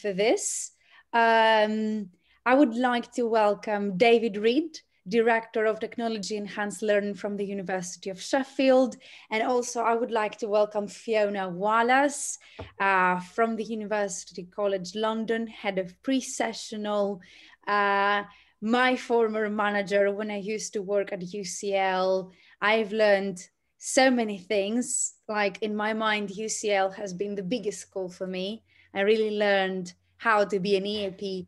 for this. I would like to welcome David Reed, Director of Technology Enhanced Learning from the University of Sheffield. And also I would like to welcome Fiona Wallace from the University College London, Head of Presessional, my former manager when I used to work at UCL. I've learned so many things. Like in my mind, UCL has been the biggest school for me. I really learned how to be an EAP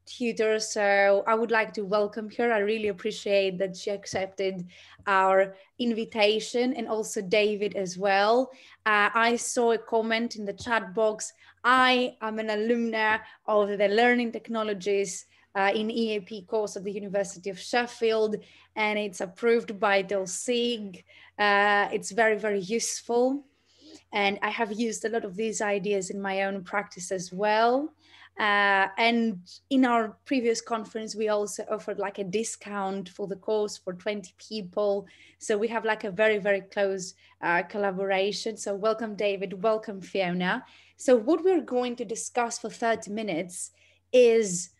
tutor. So I would like to welcome her. I really appreciate that she accepted our invitation, and also David as well. I saw a comment in the chat box. I am an alumna of the Learning Technologies in EAP course at the University of Sheffield, and it's approved by TELSIG. It's very, very useful. And I have used a lot of these ideas in my own practice as well. And in our previous conference, we also offered like a discount for the course for 20 people. So we have like a very, very close collaboration. So welcome, David, welcome, Fiona. So what we're going to discuss for 30 minutes is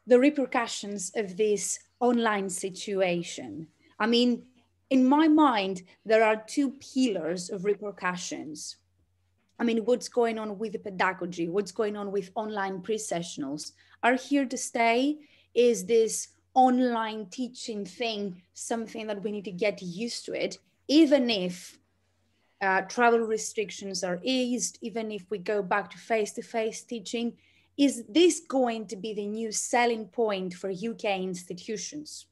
the repercussions of this online situation. I mean, in my mind, there are two pillars of repercussions. I mean, what's going on with the pedagogy, what's going on with online presessionals are here to stay. Is this online teaching thing something that we need to get used to it, even if travel restrictions are eased, even if we go back to face-to-face teaching? Is this going to be the new selling point for UK institutions?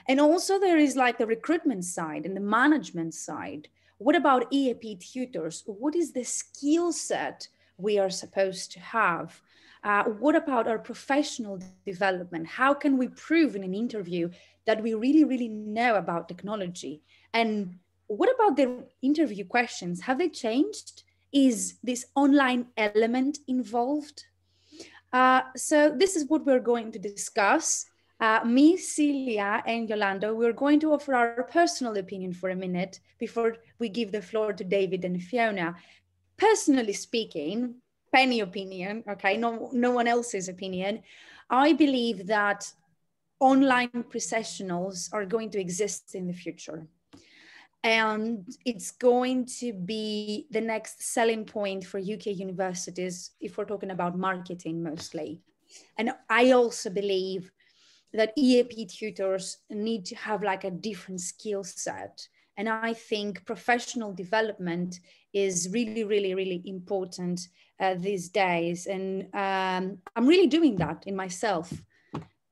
And also there is like the recruitment side and the management side. What about EAP tutors? What is the skill set we are supposed to have? What about our professional development? How can we prove in an interview that we really, really know about technology? And what about the interview questions? Have they changed? Is this online element involved? So this is what we're going to discuss. Me, Celia, and Jolanta, we're going to offer our personal opinion for a minute before we give the floor to David and Fiona. Personally speaking, penny opinion, okay, no one else's opinion, I believe that online presessionals are going to exist in the future. And it's going to be the next selling point for UK universities if we're talking about marketing mostly. And I also believe that EAP tutors need to have like a different skill set. And I think professional development is really, really, really important these days. And I'm really doing that in myself.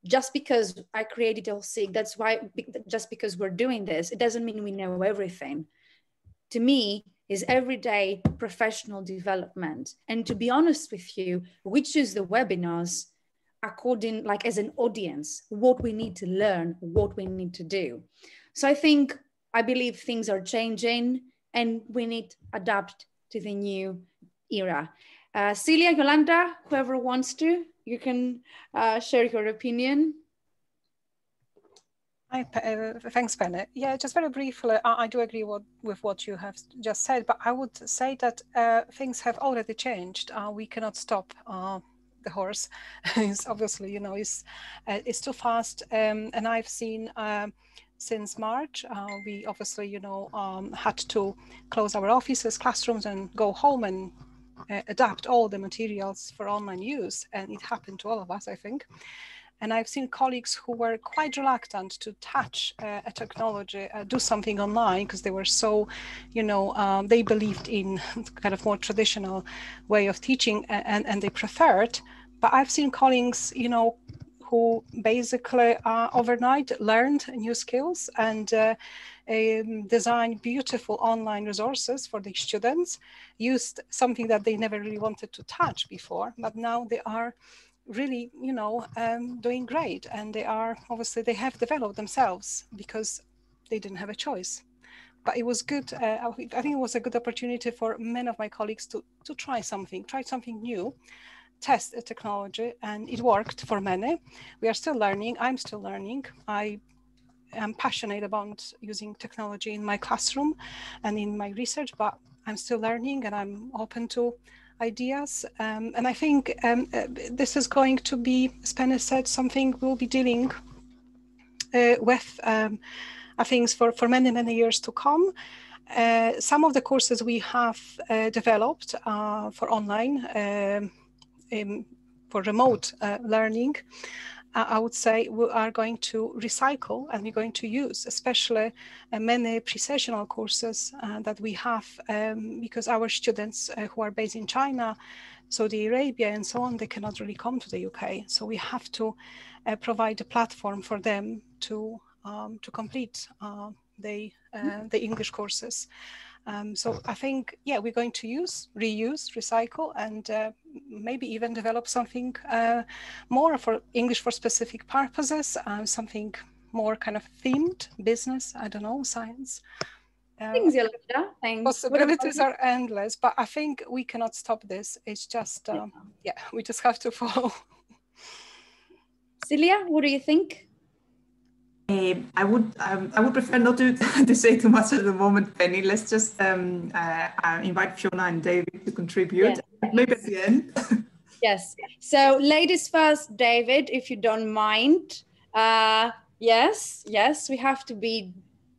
Just because I created TELSIG, that's why, just because we're doing this, it doesn't mean we know everything. To me, is everyday professional development. And to be honest with you, we choose the webinars according, like as an audience, what we need to learn, what we need to do. So I believe things are changing and we need to adapt to the new era. Celia, Jolanta, whoever wants to, you can share your opinion. Thanks, Penny. Yeah, just very briefly, I do agree with what you have just said, but I would say that things have already changed. We cannot stop the horse. It's obviously, you know, it's too fast. And I've seen since March, we obviously, you know, had to close our offices, classrooms, and go home and adapt all the materials for online use. And it happened to all of us, I think. And I've seen colleagues who were quite reluctant to touch a technology, do something online, because they were so, you know, they believed in kind of more traditional way of teaching and they preferred. But I've seen colleagues, you know, who basically overnight learned new skills and designed beautiful online resources for the students, used something that they never really wanted to touch before, but now they are really, you know, doing great. And they are, obviously, they have developed themselves because they didn't have a choice. But it was good. I think it was a good opportunity for many of my colleagues to try something new, test a technology, and it worked for many. We are still learning. I'm still learning. I am passionate about using technology in my classroom and in my research, but I'm still learning and I'm open to ideas. And I think this is going to be, as Penny said, something we'll be dealing with, I think, for many, many years to come. Some of the courses we have developed for online, for remote learning, I would say we are going to recycle, and we're going to use especially many presessional courses that we have, because our students who are based in China, Saudi Arabia and so on, they cannot really come to the UK. So we have to provide a platform for them to complete the English courses. So I think, yeah, we're going to reuse, recycle, and maybe even develop something more for English for specific purposes, something more kind of themed, business, I don't know, science. Thanks, Jolanta. Thanks. Possibilities are endless, but I think we cannot stop this. It's just, yeah, we just have to follow. Celia, what do you think? I would prefer not to say too much at the moment, Penny. Let's just invite Fiona and David to contribute. Yes. Maybe at the end. Yes. So ladies first, David, if you don't mind. Yes, we have to be,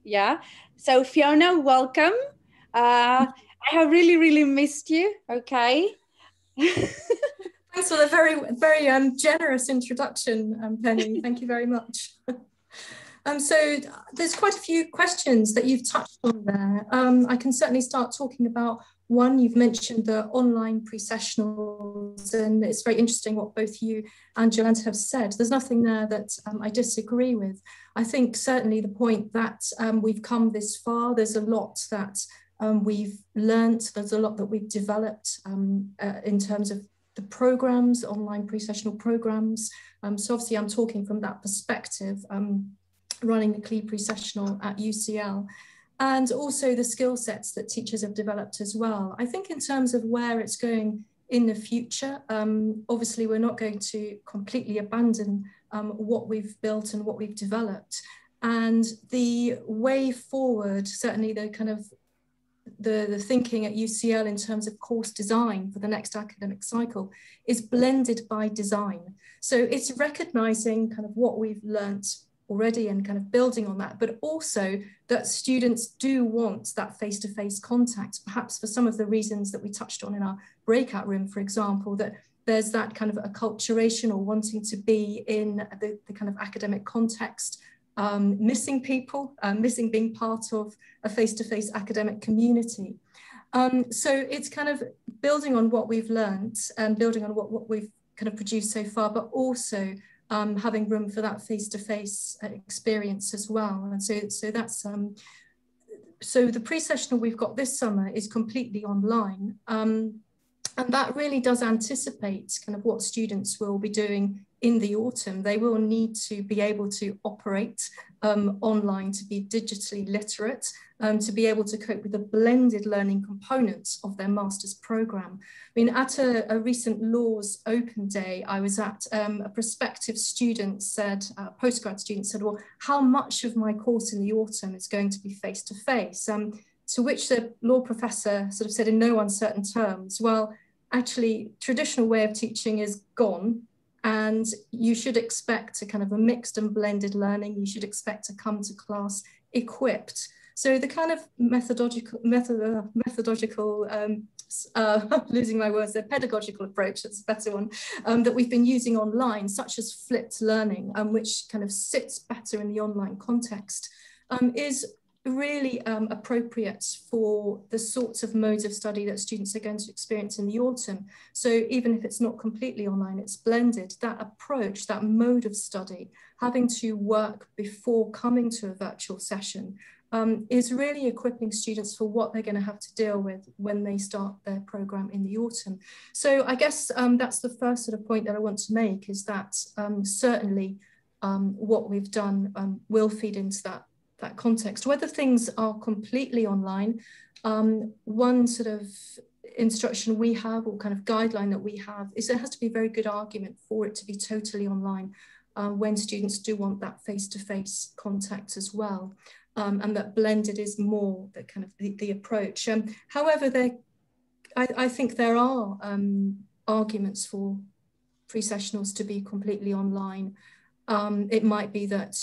yeah. So Fiona, welcome. I have really, really missed you. Okay. Thanks for the very, very generous introduction, Penny. Thank you very much. So there's quite a few questions that you've touched on there. I can certainly start talking about one. You've mentioned the online presessionals, and it's very interesting what both you and Jolanta have said. There's nothing there that I disagree with. I think certainly the point that we've come this far, there's a lot that we've learnt, there's a lot that we've developed in terms of the programs, online presessional programs. So obviously I'm talking from that perspective, running the CLE presessional at UCL, and also the skill sets that teachers have developed as well. I think in terms of where it's going in the future, obviously we're not going to completely abandon what we've built and what we've developed. And the way forward, certainly the kind of the thinking at UCL in terms of course design for the next academic cycle is blended by design. So it's recognizing kind of what we've learnt already and kind of building on that, but also that students do want that face-to-face contact, perhaps for some of the reasons that we touched on in our breakout room, for example, that there's that kind of acculturation or wanting to be in the kind of academic context, missing people, missing being part of a face-to-face academic community. So it's kind of building on what we've learned and building on what we've kind of produced so far, but also having room for that face-to-face experience as well. And so that's, so the pre-sessional we've got this summer is completely online. And that really does anticipate kind of what students will be doing in the autumn. They will need to be able to operate online, to be digitally literate, to be able to cope with the blended learning components of their master's program. I mean, at a recent Laws Open Day, I was at a prospective student said, postgrad student said, well, how much of my course in the autumn is going to be face-to-face? To which the law professor sort of said in no uncertain terms, well, actually, traditional way of teaching is gone, and you should expect a kind of a mixed and blended learning. You should expect to come to class equipped. So the kind of methodological, losing my words there, pedagogical approach, that's a better one, that we've been using online, such as flipped learning, which kind of sits better in the online context, is really appropriate for the sorts of modes of study that students are going to experience in the autumn. So even if it's not completely online, it's blended. That approach, that mode of study, having to work before coming to a virtual session is really equipping students for what they're going to have to deal with when they start their program in the autumn. So I guess that's the first sort of point that I want to make, is that certainly what we've done will feed into that context. Whether things are completely online, one sort of instruction we have, or kind of guideline that we have, is there has to be a very good argument for it to be totally online when students do want that face-to-face contact as well, and that blended is more the kind of the approach. However, there I think there are arguments for presessionals to be completely online. It might be that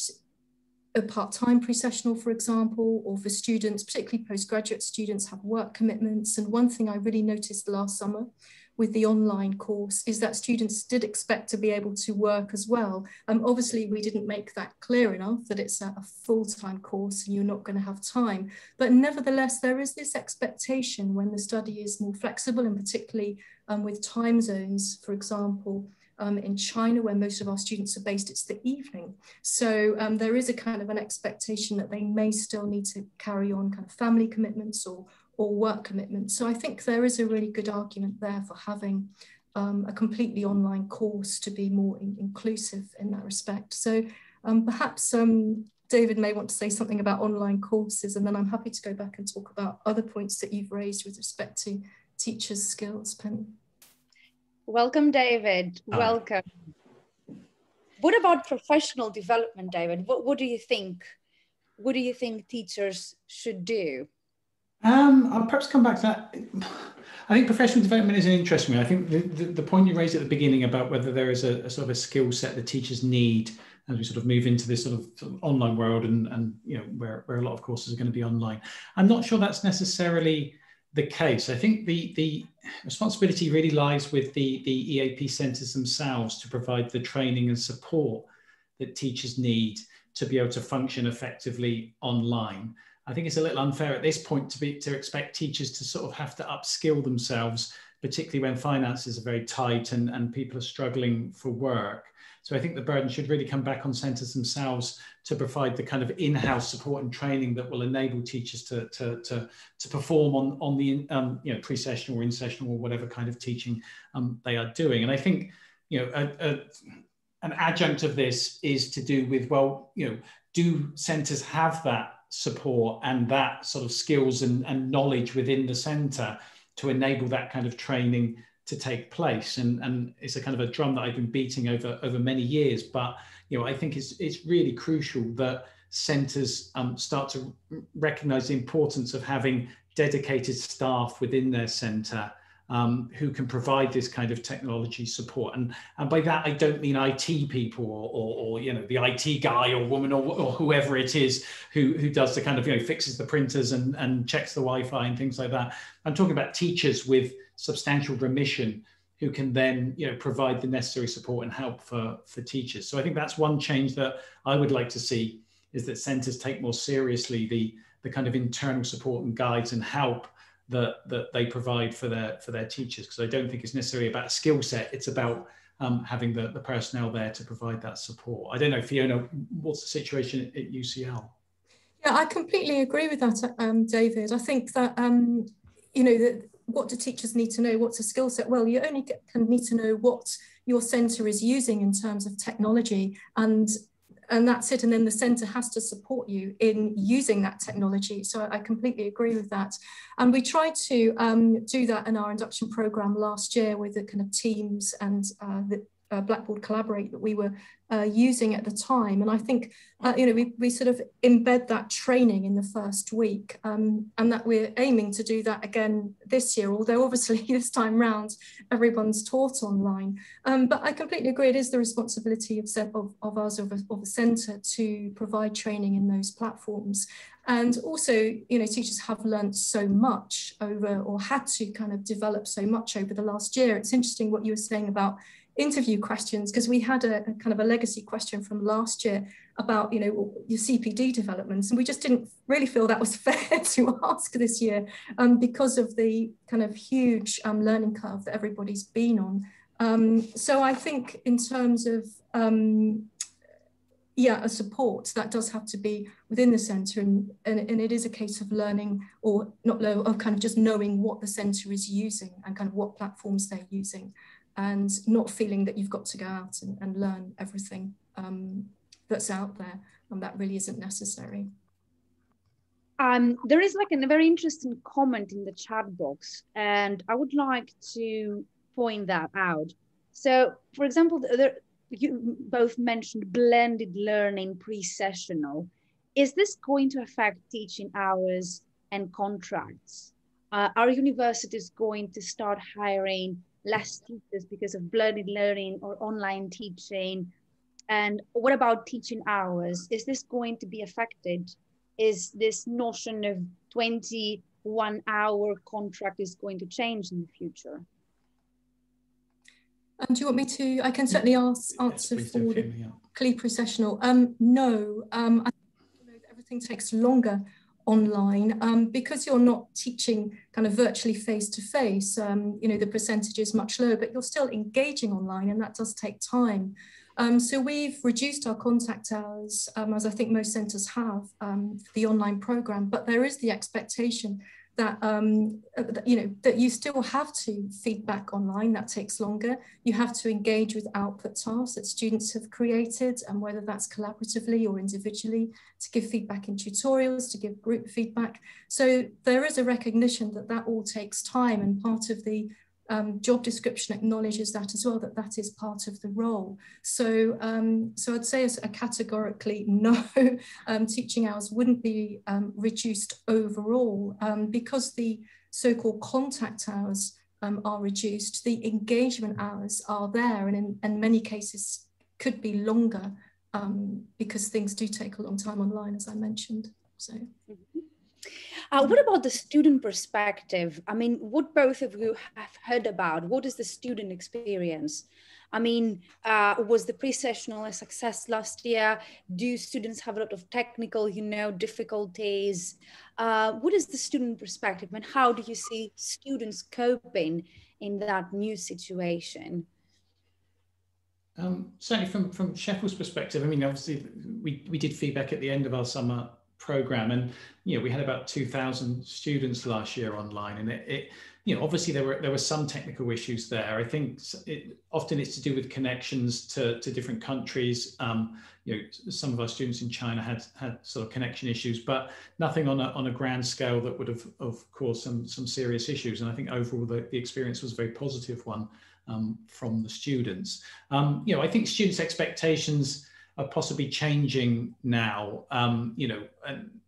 a part-time presessional, for example, or for students, particularly postgraduate students, have work commitments. And one thing I really noticed last summer with the online course is that students did expect to be able to work as well. Obviously, we didn't make that clear enough that it's a full-time course and you're not going to have time. But nevertheless, there is this expectation when the study is more flexible, and particularly with time zones, for example, in China, where most of our students are based, it's the evening. So there is a kind of an expectation that they may still need to carry on kind of family commitments or work commitments. So I think there is a really good argument there for having a completely online course to be more inclusive in that respect. So perhaps David may want to say something about online courses, and then I'm happy to go back and talk about other points that you've raised with respect to teachers' skills. Penny. Welcome, David. Welcome. What about professional development, David? What do you think? What do you think teachers should do? I'll perhaps come back to that. I think professional development is an interesting one. I think the point you raised at the beginning about whether there is a sort of a skill set that teachers need as we sort of move into this sort of online world and you know where a lot of courses are going to be online. I'm not sure that's necessarily the case. I think the responsibility really lies with the EAP centres themselves to provide the training and support that teachers need to be able to function effectively online. I think it's a little unfair at this point to expect teachers to sort of have to upskill themselves, particularly when finances are very tight and people are struggling for work. So I think the burden should really come back on centres themselves to provide the kind of in-house support and training that will enable teachers to perform on the you know, pre-sessional or in-sessional or whatever kind of teaching they are doing. And I think, you know, an adjunct of this is to do with, well, you know, do centres have that support and that sort of skills and knowledge within the centre to enable that kind of training to take place? And it's a kind of a drum that I've been beating over many years, but you know, I think it's really crucial that centres start to recognise the importance of having dedicated staff within their centre who can provide this kind of technology support. And by that, I don't mean IT people or you know, the IT guy or woman or whoever it is who does the kind of, you know, fixes the printers and checks the Wi-Fi and things like that. I'm talking about teachers with substantial remission who can then, you know, provide the necessary support and help for teachers. So I think that's one change that I would like to see, is that centres take more seriously the kind of internal support and guides and help that they provide for their teachers, because I don't think it's necessarily about a skill set. It's about having the personnel there to provide that support. I don't know, Fiona, what's the situation at UCL? Yeah, I completely agree with that, David. I think that, you know, what do teachers need to know? What's a skill set? Well, you only need to know what your centre is using in terms of technology, and that's it. And then the centre has to support you in using that technology. So I completely agree with that. And we tried to do that in our induction programme last year with the kind of Teams and the Blackboard Collaborate that we were using at the time. And I think, you know, we sort of embed that training in the first week, and that we're aiming to do that again this year, although obviously this time round, everyone's taught online. But I completely agree, it is the responsibility of us, of a centre, to provide training in those platforms. And also, you know, teachers have learned so much over, or had to kind of develop so much over the last year. It's interesting what you were saying about interview questions, because we had a kind of a legacy question from last year about, you know, your CPD developments, and we just didn't really feel that was fair to ask this year because of the kind of huge learning curve that everybody's been on. So I think in terms of yeah, a support that does have to be within the centre, and it is a case of learning, or not learn, of kind of just knowing what the centre is using and kind of what platforms they're using, and not feeling that you've got to go out and learn everything that's out there, and that really isn't necessary. There is like a very interesting comment in the chat box, and I would like to point that out. So, for example, you both mentioned blended learning, pre-sessional. Is this going to affect teaching hours and contracts? Are universities going to start hiring less teachers because of blended learning or online teaching? And what about teaching hours? Is this going to be affected? Is this notion of 21-hour contract is going to change in the future? Do you want me to? I can certainly answer for the presessional. No, I think that everything takes longer online because you're not teaching kind of virtually face to face. The percentage is much lower, but you're still engaging online, and that does take time. So we've reduced our contact hours, as I think most centres have, for the online programme, but there is the expectation that, that you still have to feedback online. That takes longer. You have to engage with output tasks that students have created, and whether that's collaboratively or individually, to give feedback in tutorials, to give group feedback. So there is a recognition that that all takes time, and part of the job description acknowledges that as well, that is part of the role. So, so I'd say a categorically no, teaching hours wouldn't be reduced overall because the so-called contact hours are reduced. The engagement hours are there, and in many cases could be longer because things do take a long time online, as I mentioned. So. What about the student perspective? I mean, what both of you have heard about? What is the student experience? I mean, was the presessional a success last year? Do students have a lot of technical, difficulties? What is the student perspective, and how do you see students coping in that new situation? Certainly from Sheffield's perspective, I mean, obviously we did feedback at the end of our summer program, and we had about 2,000 students last year online, and it obviously there were some technical issues there. I think often it's to do with connections to different countries. Some of our students in China had sort of connection issues, but nothing on a grand scale that would have caused some serious issues. And I think overall the experience was a very positive one from the students. I think students' expectations are possibly changing now,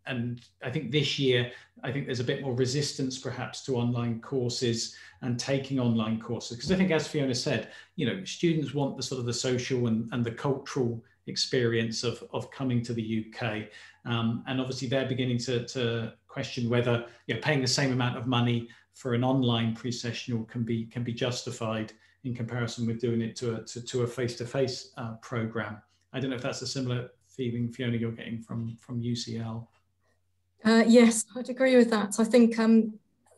and I think this year, I think there's a bit more resistance perhaps to online courses and taking online courses. Because I think, as Fiona said, students want the sort of the social and the cultural experience of coming to the UK. And obviously they're beginning to question whether paying the same amount of money for an online presessional can be justified in comparison with doing it to a face-to-face program. I don't know if that's a similar feeling, Fiona, you're getting from UCL. Yes, I'd agree with that. I think,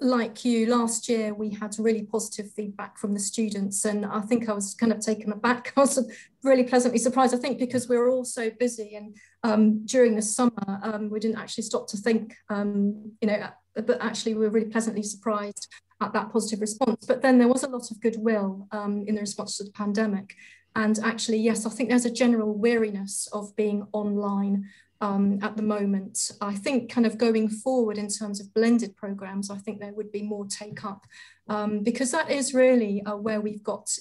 like you, last year we had really positive feedback from the students, and I think I was kind of taken aback. I was really pleasantly surprised, I think, because we were all so busy, and during the summer we didn't actually stop to think, but actually we were really pleasantly surprised at that positive response. But then there was a lot of goodwill in the response to the pandemic. And actually, yes, I think there's a general weariness of being online at the moment. I think kind of going forward in terms of blended programs, I think there would be more take up because that is really where we've got,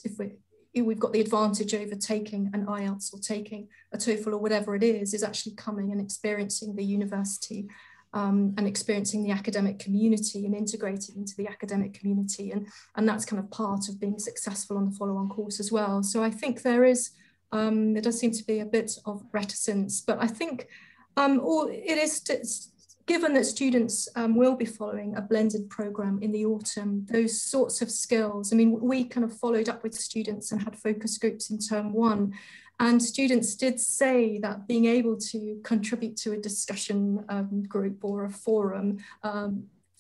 we've got the advantage over taking an IELTS or taking a TOEFL or whatever it is actually coming and experiencing the university and experiencing the academic community and integrating into the academic community. And that's kind of part of being successful on the follow-on course as well. So I think there does seem to be a bit of reticence, but I think it is given that students will be following a blended program in the autumn, those sorts of skills. I mean, we kind of followed up with students and had focus groups in term 1. And students did say that being able to contribute to a discussion group or a forum,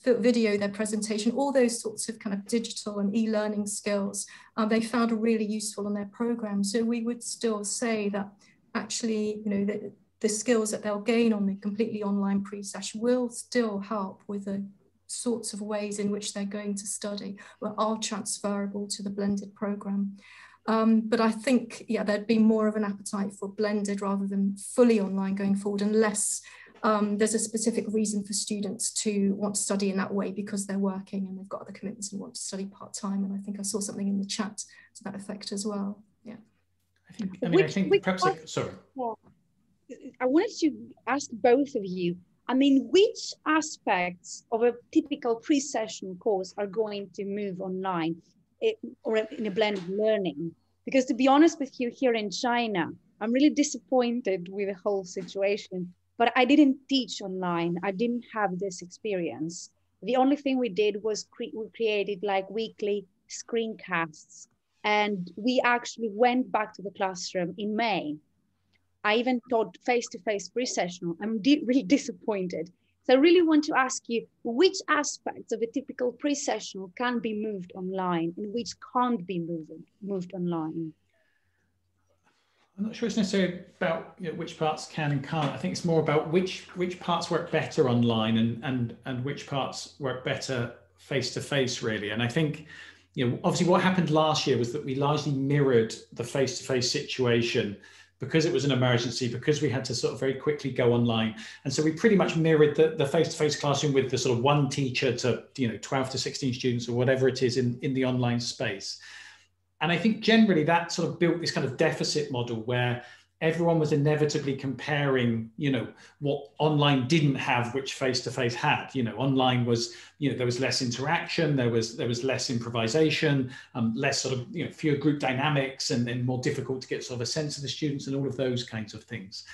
video their presentation, all those sorts of kind of digital and e-learning skills, they found really useful in their program. So we would still say that actually, the skills that they'll gain on the completely online presession will still help with the sorts of ways in which they're going to study, but are transferable to the blended program. But I think, there'd be more of an appetite for blended rather than fully online going forward, unless there's a specific reason for students to want to study in that way because they're working and they've got other commitments and want to study part-time. And I think I saw something in the chat to that effect as well. Yeah. I think perhaps, sorry. I wanted to ask both of you, I mean, which aspects of a typical pre-session course are going to move online or in a blended learning? Because to be honest with you, here in China, I'm really disappointed with the whole situation, but I didn't teach online. I didn't have this experience. The only thing we did was we created like weekly screencasts, and we actually went back to the classroom in May. I even taught face-to-face pre-sessional. I'm really disappointed. So I really want to ask you, which aspects of a typical pre-sessional can be moved online and which can't be moved online? I'm not sure it's necessarily about which parts can and can't. I think it's more about which parts work better online and which parts work better face-to-face, really. And I think, obviously what happened last year was that we largely mirrored the face-to-face situation because it was an emergency, because we had to sort of very quickly go online. And so we pretty much mirrored the face-to-face classroom with the sort of one teacher to 12 to 16 students or whatever it is in the online space. And I think generally that sort of built this kind of deficit model where everyone was inevitably comparing, what online didn't have, which face-to-face had. Online was, there was less interaction, there was less improvisation, less sort of, fewer group dynamics, and then more difficult to get sort of a sense of the students and all of those kinds of things.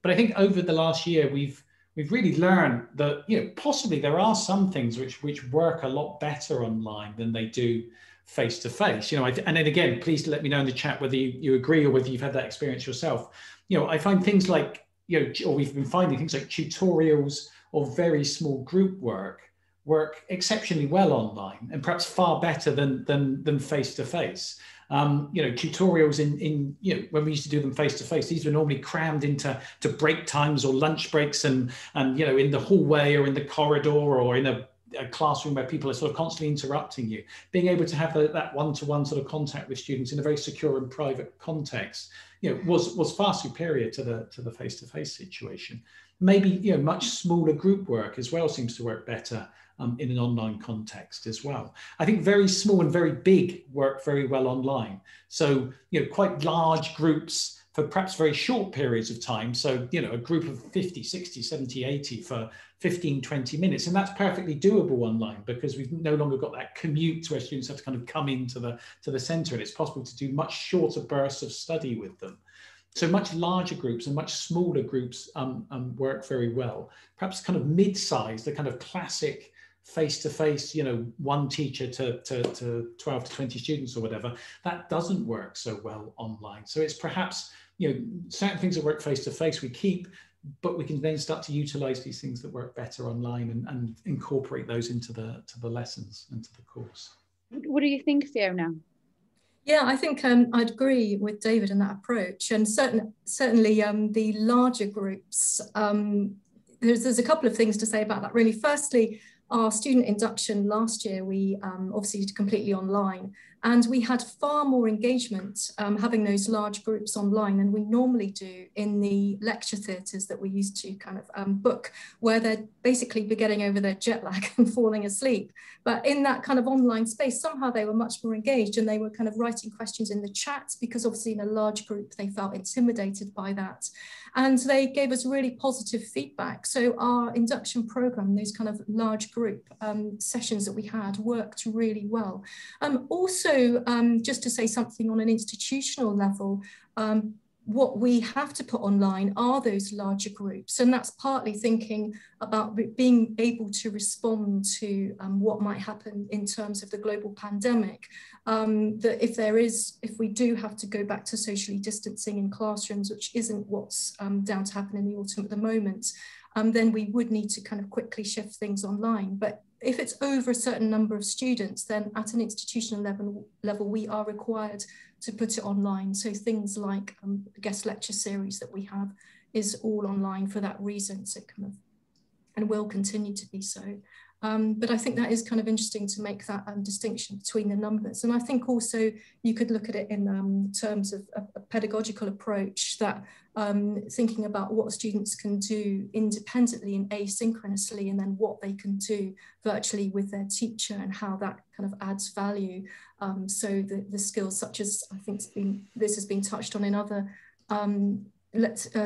But I think over the last year, we've really learned that, possibly there are some things which work a lot better online than they do face-to-face, and then again, please let me know in the chat whether you agree or whether you've had that experience yourself. I find things like, or we've been finding things like tutorials or very small group work exceptionally well online and perhaps far better than face-to-face. Tutorials in when we used to do them face-to-face, these were normally crammed into break times or lunch breaks and in the hallway or in the corridor or in a classroom where people are sort of constantly interrupting you. Being able to have that one-to-one sort of contact with students in a very secure and private context, was far superior to the face-to-face situation. Maybe much smaller group work as well seems to work better in an online context as well. I think very small and very big work very well online. So quite large groups for perhaps very short periods of time. So, a group of 50, 60, 70, 80 for 15, 20 minutes. And that's perfectly doable online because we've no longer got that commute where students have to kind of come into the center, and it's possible to do much shorter bursts of study with them. So much larger groups and much smaller groups work very well. Perhaps kind of mid-size, the kind of classic face-to-face, one teacher to 12 to 20 students or whatever, that doesn't work so well online. So it's perhaps, certain things that work face-to-face we keep, but we can then start to utilize these things that work better online and incorporate those into the lessons, into the course. What do you think, Fiona? Yeah, I think I'd agree with David in that approach, and certainly the larger groups, there's a couple of things to say about that really. Firstly, our student induction last year, we obviously did completely online, and we had far more engagement having those large groups online than we normally do in the lecture theatres that we used to kind of book, where they'd basically be getting over their jet lag and falling asleep. But in that kind of online space, somehow they were much more engaged, and they were kind of writing questions in the chat because obviously in a large group, they felt intimidated by that. And they gave us really positive feedback. So our induction program, those kind of large group sessions that we had worked really well. Also, just to say something on an institutional level, what we have to put online are those larger groups. And that's partly thinking about being able to respond to what might happen in terms of the global pandemic. That if we do have to go back to socially distancing in classrooms, which isn't what's down to happen in the autumn at the moment, then we would need to kind of quickly shift things online. But if it's over a certain number of students, then at an institutional level, we are required to put it online. So things like the guest lecture series that we have is all online for that reason. So kind of, and will continue to be so. But I think that is kind of interesting to make that distinction between the numbers. And I think also you could look at it in terms of a pedagogical approach, that thinking about what students can do independently and asynchronously, and then what they can do virtually with their teacher and how that kind of adds value. So the skills such as, I think this has been touched on in other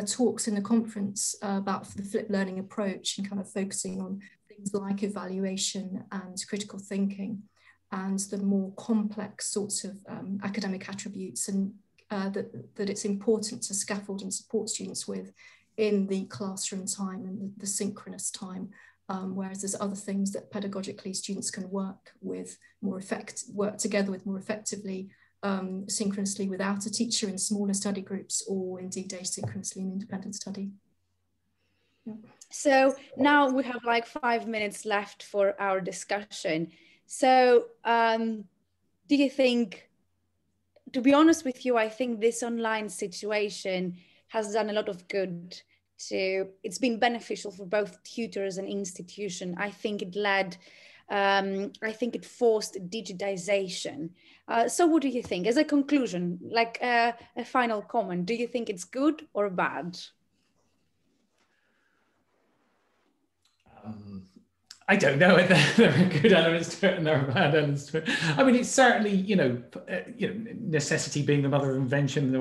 talks in the conference about the flipped learning approach and kind of focusing on things like evaluation and critical thinking and the more complex sorts of academic attributes, and that it's important to scaffold and support students with in the classroom time and the synchronous time, whereas there's other things that pedagogically students can work together with more effectively, synchronously without a teacher in smaller study groups, or indeed asynchronously in independent study. Yeah. So now we have like 5 minutes left for our discussion. So do you think, to be honest with you, I think this online situation has done a lot of good it's been beneficial for both tutors and institution. I think it led, I think it forced digitization. So what do you think? As a conclusion, like a final comment, do you think it's good or bad? I don't know if there are good elements to it and there are bad elements to it. I mean, it's certainly, necessity being the mother of invention.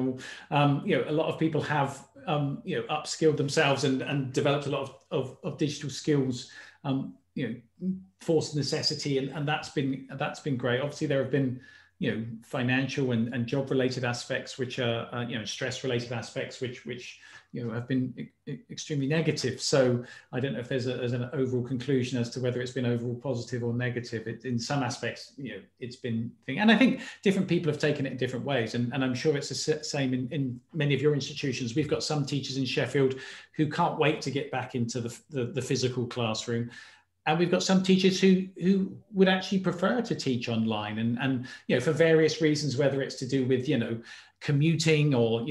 A lot of people have, upskilled themselves and developed a lot of digital skills, forced necessity, and that's been great. Obviously, there have been, financial and job-related aspects, which are, stress-related aspects, which have been extremely negative. So I don't know if there's an overall conclusion as to whether it's been overall positive or negative. In some aspects, it's been thing, and I think different people have taken it in different ways. And I'm sure it's the same in many of your institutions. We've got some teachers in Sheffield who can't wait to get back into the physical classroom. And we've got some teachers who would actually prefer to teach online, and for various reasons, whether it's to do with commuting or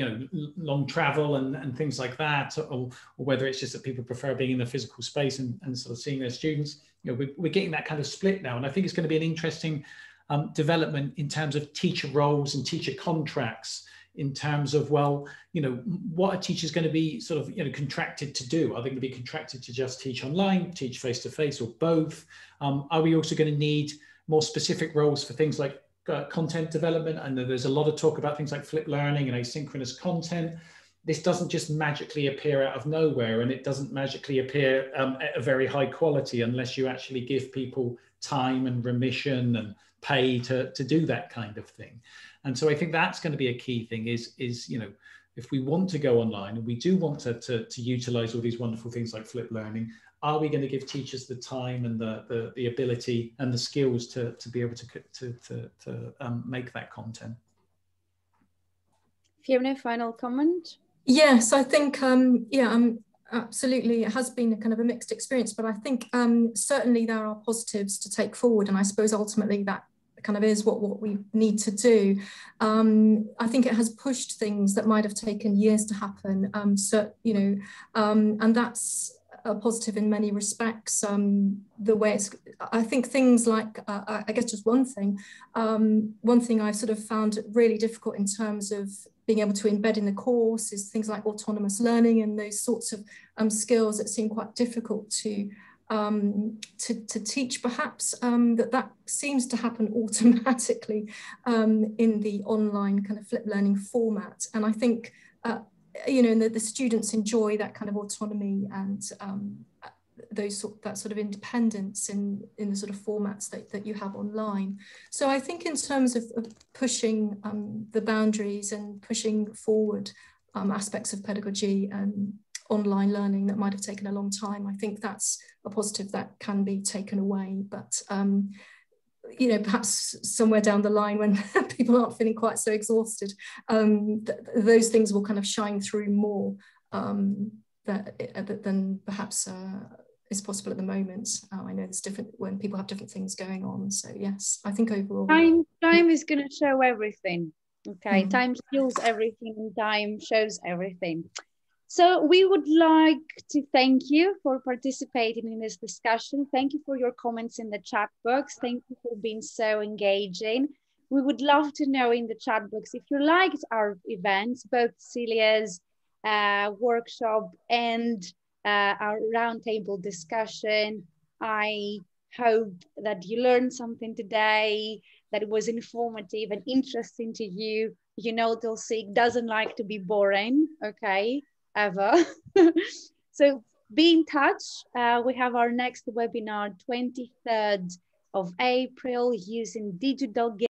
long travel and things like that, or whether it's just that people prefer being in the physical space and sort of seeing their students. We're getting that kind of split now, and I think it's going to be an interesting development in terms of teacher roles and teacher contracts. In terms of, what are teachers going to be sort of, contracted to do? Are they going to be contracted to just teach online, teach face-to-face, or both? Are we also going to need more specific roles for things like content development? And there's a lot of talk about things like flipped learning and asynchronous content. This doesn't just magically appear out of nowhere, and it doesn't magically appear at a very high quality unless you actually give people time and remission and pay to do that kind of thing. And so I think that's going to be a key thing is if we want to go online and we do want to utilize all these wonderful things like flipped learning, are we going to give teachers the time and the ability and the skills to be able to make that content? Fiona, final comment? Yes, I think, absolutely. It has been a kind of a mixed experience, but I think certainly there are positives to take forward. And I suppose ultimately that kind of is what we need to do. I think it has pushed things that might have taken years to happen. And that's a positive in many respects. The way I think things like, I guess just one thing I've sort of found really difficult in terms of being able to embed in the course is things like autonomous learning and those sorts of skills that seem quite difficult to teach, perhaps, that seems to happen automatically in the online kind of flipped learning format. And I think, the students enjoy that kind of autonomy and that sort of independence in the sort of formats that you have online. So I think in terms of pushing the boundaries and pushing forward aspects of pedagogy and online learning that might have taken a long time, I think that's a positive that can be taken away. But perhaps somewhere down the line when people aren't feeling quite so exhausted, those things will kind of shine through more than perhaps is possible at the moment. I know there's different when people have different things going on. So yes, I think overall time is going to show everything. Okay, time heals everything, and time shows everything. So we would like to thank you for participating in this discussion. Thank you for your comments in the chat box. Thank you for being so engaging. We would love to know in the chat box if you liked our events, both Celia's workshop and our roundtable discussion. I hope that you learned something today. that it was informative and interesting to you. You know, TELSIG doesn't like to be boring, okay, ever. So be in touch. We have our next webinar, 23rd of April, using digital